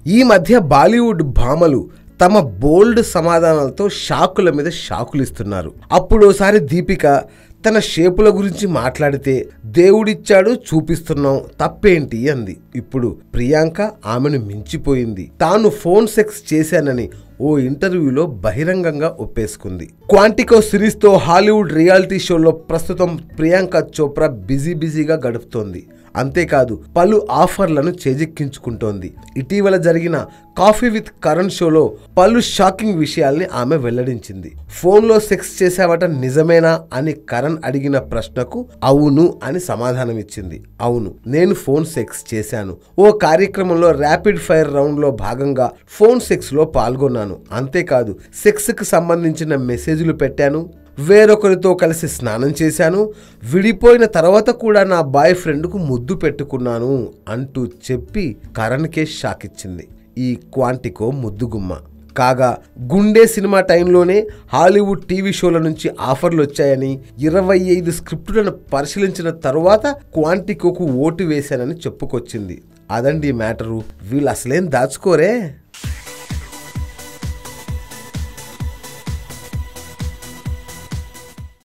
ఈ మధ్య బాలీవుడ్ భామలు తమ బోల్డ్ సమాధానాలతో షాకుల మీద షాకులు ఇస్తున్నారు. అప్పుడోసారి దీపిక తన షేపుల గురించి మాట్లాడితే దేవుడిచ్చాడు చూపిస్తున్నాం తప్పేంటి అంది. ఇప్పుడు ప్రియాంక ఆమెను మించిపోయింది. తాను ఫోన్ సెక్స్ చేశానని ఓ ఇంటర్వ్యూలో బహిరంగంగా ఒప్పేసుకుంది. క్వాంటికో సిరీస్తో హాలీవుడ్ రియాలిటీ షోలో ప్రస్తుతం ప్రియాంక చోప్రా బిజీగా గడుపుతోంది. అంతేకాదు పలు ఆఫర్లను చేజిక్కించుకుంటోంది. ఇటీవల జరిగిన కాఫీ విత్ కరణ్ షోలో పలు షాకింగ్ విషయాల్ని ఆమె వెల్లడించింది. ఫోన్లో సెక్స్ చేశావట నిజమేనా అని కరణ్ అడిగిన ప్రశ్నకు అవును అని సమాధానమిచ్చింది. అవును, నేను ఫోన్ సెక్స్ చేశాను. ఓ కార్యక్రమంలో ర్యాపిడ్ ఫైర్ రౌండ్లో భాగంగా ఫోన్ సెక్స్లో పాల్గొన్నాను. అంతేకాదు సెక్స్కి సంబంధించిన మెసేజ్లు పెట్టాను, వేరొకరితో కలిసి స్నానం చేశాను, విడిపోయిన తర్వాత కూడా నా బాయ్ ఫ్రెండ్కు ముద్దు పెట్టుకున్నాను అంటూ చెప్పి కరణ్కే షాక్ ఇచ్చింది ఈ క్వాంటికో ముద్దుగుమ్మ. కాగా గుండె సినిమా టైంలోనే హాలీవుడ్ టీవీ షోల నుంచి ఆఫర్లు వచ్చాయని 25 స్క్రిప్టులను పరిశీలించిన తరువాత క్వాంటికోకు ఓటు వేశానని చెప్పుకొచ్చింది. అదండి మ్యాటరు. వీళ్ళు అసలేం దాచుకోరే.